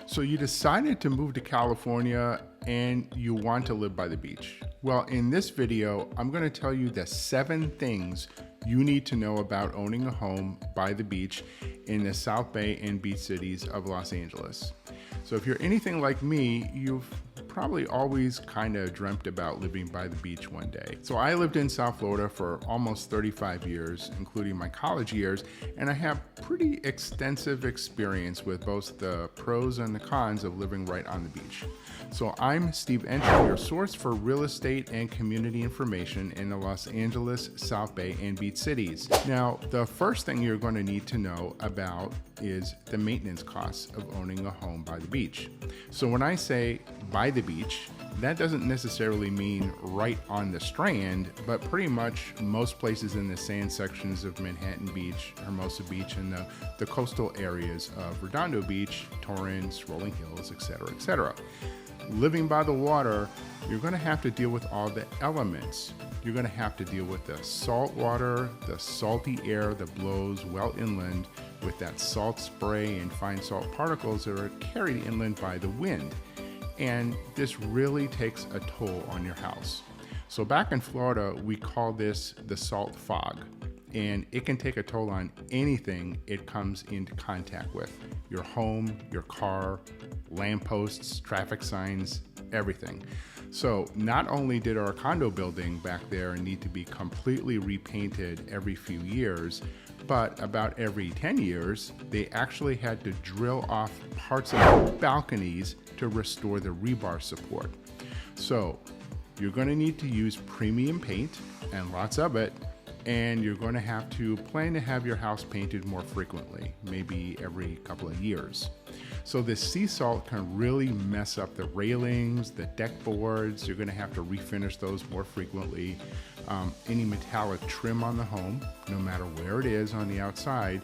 So you decided to move to California and you want to live by the beach. Well, in this video, I'm going to tell you the 7 things you need to know about owning a home by the beach in the South Bay and beach cities of Los Angeles. So if you're anything like me, you've probably always kind of dreamt about living by the beach one day. So I lived in South Florida for almost 35 years, including my college years, and I have pretty extensive experience with both the pros and the cons of living right on the beach. So I'm Steve Entry, your source for real estate and community information in the Los Angeles, South Bay, and beach cities. Now, the first thing you're going to need to know about is the maintenance costs of owning a home by the beach. So when I say by the beach, that doesn't necessarily mean right on the Strand, but pretty much most places in the sand sections of Manhattan Beach, Hermosa Beach, and the coastal areas of Redondo Beach, Torrance, Rolling Hills, etc., etc. Living by the water, you're going to have to deal with all the elements. You're going to have to deal with the salt water, the salty air that blows well inland with that salt spray and fine salt particles that are carried inland by the wind. And this really takes a toll on your house. So back in Florida, we call this the salt fog, and it can take a toll on anything it comes into contact with. Your home, your car, lampposts, traffic signs, everything. So not only did our condo building back there need to be completely repainted every few years, but about every 10 years, they actually had to drill off parts of the balconies to restore the rebar support. So you're going to need to use premium paint, and lots of it, and you're going to have to plan to have your house painted more frequently, maybe every couple of years. So this sea salt can really mess up the railings, the deck boards. You're going to have to refinish those more frequently. Any metallic trim on the home, no matter where it is on the outside,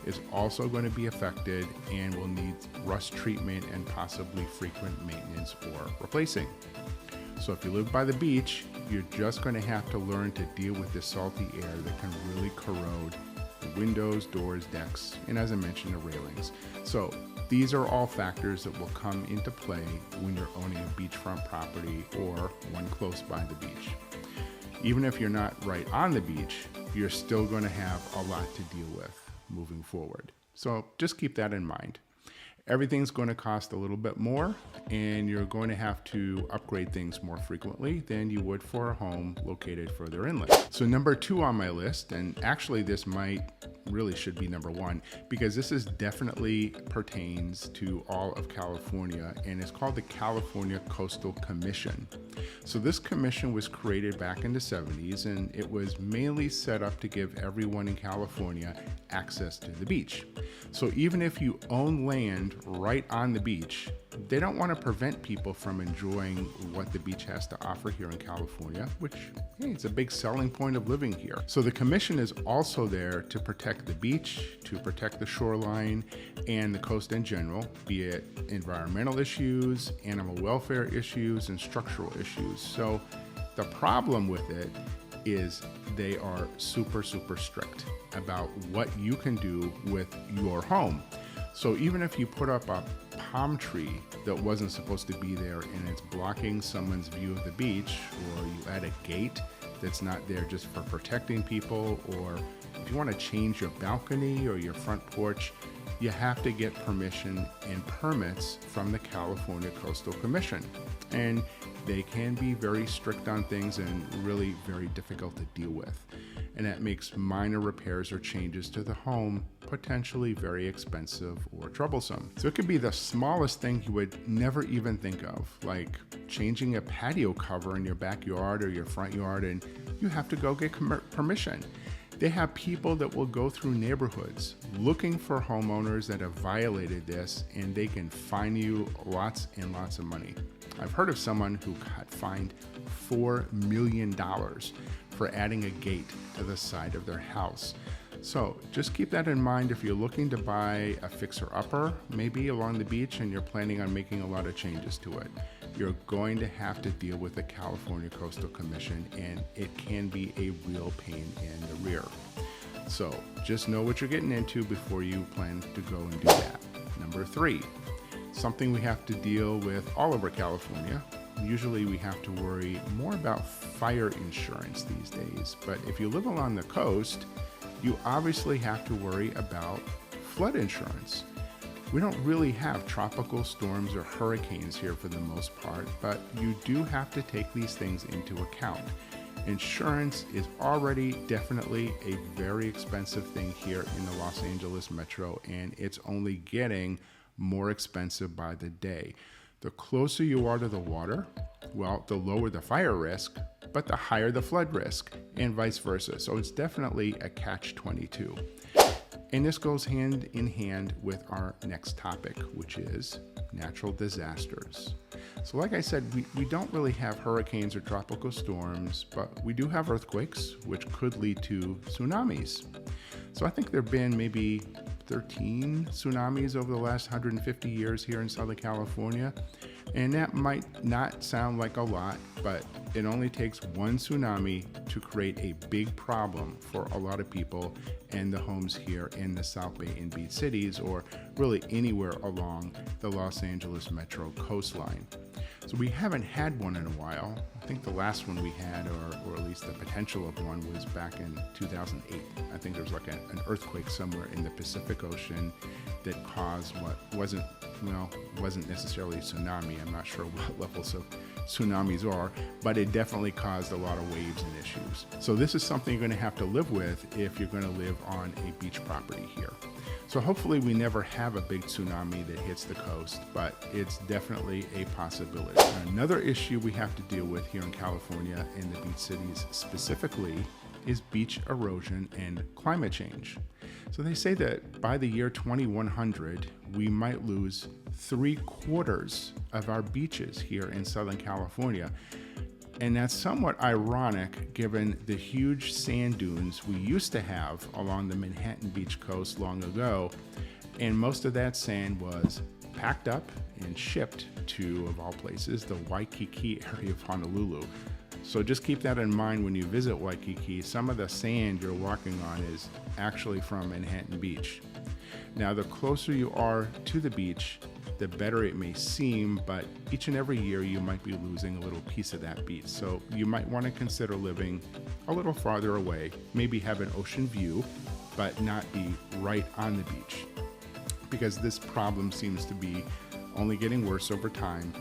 is also going to be affected and will need rust treatment and possibly frequent maintenance or replacing. So if you live by the beach, you're just going to have to learn to deal with this salty air that can really corrode the windows, doors, decks, and as I mentioned, the railings. So these are all factors that will come into play when you're owning a beachfront property or one close by the beach. Even if you're not right on the beach, you're still going to have a lot to deal with moving forward. So just keep that in mind. Everything's going to cost a little bit more, and you're going to have to upgrade things more frequently than you would for a home located further inland. So number 2 on my list, and actually this really should be number 1, because this is definitely pertains to all of California, and it's called the California Coastal Commission. So this commission was created back in the 70s, and it was mainly set up to give everyone in California access to the beach. So even if you own land right on the beach, they don't want to prevent people from enjoying what the beach has to offer here in California, which, hey, it's a big selling point of living here. So the commission is also there to protect the beach, to protect the shoreline and the coast in general, be it environmental issues, animal welfare issues, and structural issues. So the problem with it is they are super strict about what you can do with your home. So even if you put up a palm tree that wasn't supposed to be there and it's blocking someone's view of the beach, or you add a gate that's not there just for protecting people, or if you want to change your balcony or your front porch, you have to get permission and permits from the California Coastal Commission. And they can be very strict on things and really very difficult to deal with. And that makes minor repairs or changes to the home potentially very expensive or troublesome. So it could be the smallest thing you would never even think of, like changing a patio cover in your backyard or your front yard, and you have to go get permission. They have people that will go through neighborhoods looking for homeowners that have violated this, and they can fine you lots and lots of money. I've heard of someone who got fined $4 million for adding a gate to the side of their house. So just keep that in mind if you're looking to buy a fixer-upper, maybe along the beach, and you're planning on making a lot of changes to it. You're going to have to deal with the California Coastal Commission, and it can be a real pain in the rear. So just know what you're getting into before you plan to go and do that. Number 3, something we have to deal with all over California. Usually we have to worry more about fire insurance these days, but if you live along the coast, you obviously have to worry about flood insurance. We don't really have tropical storms or hurricanes here for the most part, but you do have to take these things into account. Insurance is already definitely a very expensive thing here in the Los Angeles metro, and it's only getting more expensive by the day. The closer you are to the water, well, the lower the fire risk, but the higher the flood risk, and vice versa. So it's definitely a catch-22. And this goes hand in hand with our next topic, which is natural disasters. So like I said, we don't really have hurricanes or tropical storms, but we do have earthquakes, which could lead to tsunamis. So I think there have been maybe 13 tsunamis over the last 150 years here in Southern California. And that might not sound like a lot, but it only takes one tsunami to create a big problem for a lot of people and the homes here in the South Bay and Beach cities, or really anywhere along the Los Angeles metro coastline. So we haven't had one in a while. I think the last one we had, or at least the potential of one, was back in 2008. I think there was like an earthquake somewhere in the Pacific Ocean that caused what wasn't necessarily a tsunami. I'm not sure what levels of tsunamis are, but it definitely caused a lot of waves and issues. So this is something you're going to have to live with if you're going to live on a beach property here. So hopefully we never have a big tsunami that hits the coast, but it's definitely a possibility. Another issue we have to deal with here in California and the beach cities specifically is beach erosion and climate change. So they say that by the year 2100, we might lose 3/4 of our beaches here in Southern California. And that's somewhat ironic given the huge sand dunes we used to have along the Manhattan Beach coast long ago. And most of that sand was packed up and shipped to, of all places, the Waikiki area of Honolulu. So just keep that in mind when you visit Waikiki. Some of the sand you're walking on is actually from Manhattan Beach. Now, the closer you are to the beach, the better it may seem, but each and every year you might be losing a little piece of that beach. So you might want to consider living a little farther away, maybe have an ocean view, but not be right on the beach, because this problem seems to be only getting worse over time.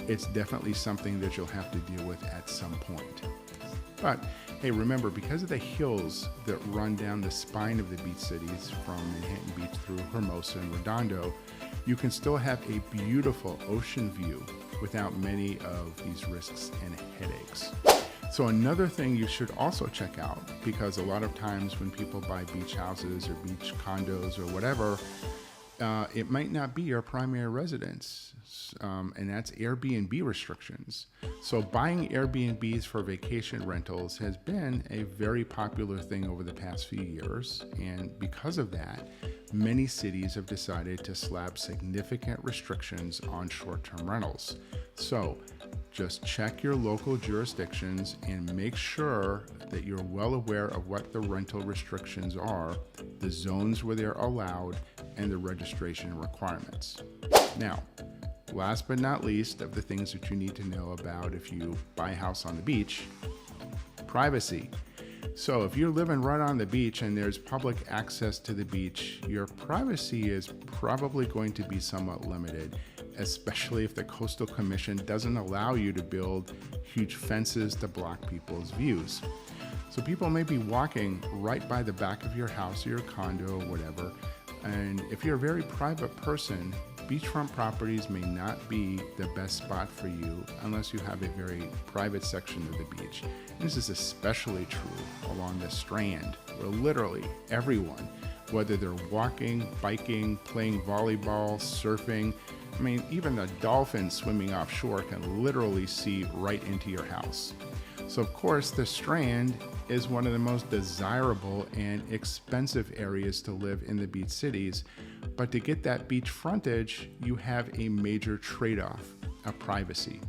It's definitely something that you'll have to deal with at some point. But hey, remember, because of the hills that run down the spine of the beach cities from Manhattan Beach through Hermosa and Redondo, you can still have a beautiful ocean view without many of these risks and headaches. So another thing you should also check out, because a lot of times when people buy beach houses or beach condos or whatever, it might not be your primary residence, and that's Airbnb restrictions. So buying Airbnbs for vacation rentals has been a very popular thing over the past few years, and because of that, many cities have decided to slap significant restrictions on short-term rentals. So just check your local jurisdictions and make sure that you're well aware of what the rental restrictions are, the zones where they're allowed, and the registration requirements. Now, last but not least of the things that you need to know about if you buy a house on the beach, privacy. So if you're living right on the beach and there's public access to the beach, your privacy is probably going to be somewhat limited, especially if the Coastal Commission doesn't allow you to build huge fences to block people's views. So people may be walking right by the back of your house or your condo or whatever, and if you're a very private person, beachfront properties may not be the best spot for you unless you have a very private section of the beach. And this is especially true along the Strand, where literally everyone, whether they're walking, biking, playing volleyball, surfing, I mean, even the dolphins swimming offshore can literally see right into your house. So of course, the Strand is one of the most desirable and expensive areas to live in the beach cities. But to get that beach frontage, you have a major trade-off of privacy.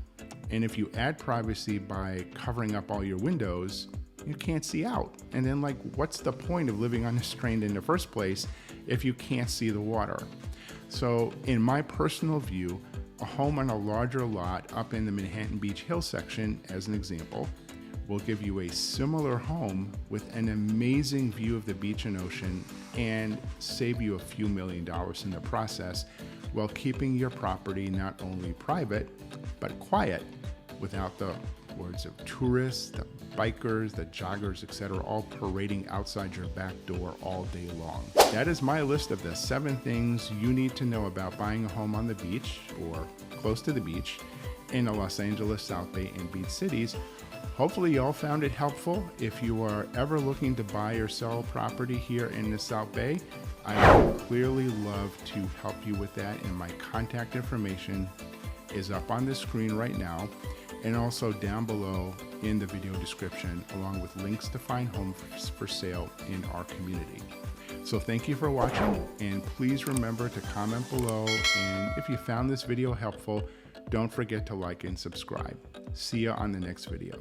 And if you add privacy by covering up all your windows, you can't see out. And then, like, what's the point of living on the Strand in the first place if you can't see the water? So in my personal view, a home on a larger lot up in the Manhattan Beach Hill section, as an example, will give you a similar home with an amazing view of the beach and ocean and save you a few $1,000,000 in the process, while keeping your property not only private, but quiet, without the hordes of tourists, the bikers, the joggers, etc., all parading outside your back door all day long. That is my list of the 7 things you need to know about buying a home on the beach or close to the beach in the Los Angeles, South Bay, and beach cities. Hopefully you all found it helpful. If you are ever looking to buy or sell property here in the South Bay, I would clearly love to help you with that, and my contact information is up on the screen right now and also down below in the video description, along with links to find homes for sale in our community. So thank you for watching, and please remember to comment below, and if you found this video helpful, don't forget to like and subscribe. See you on the next video.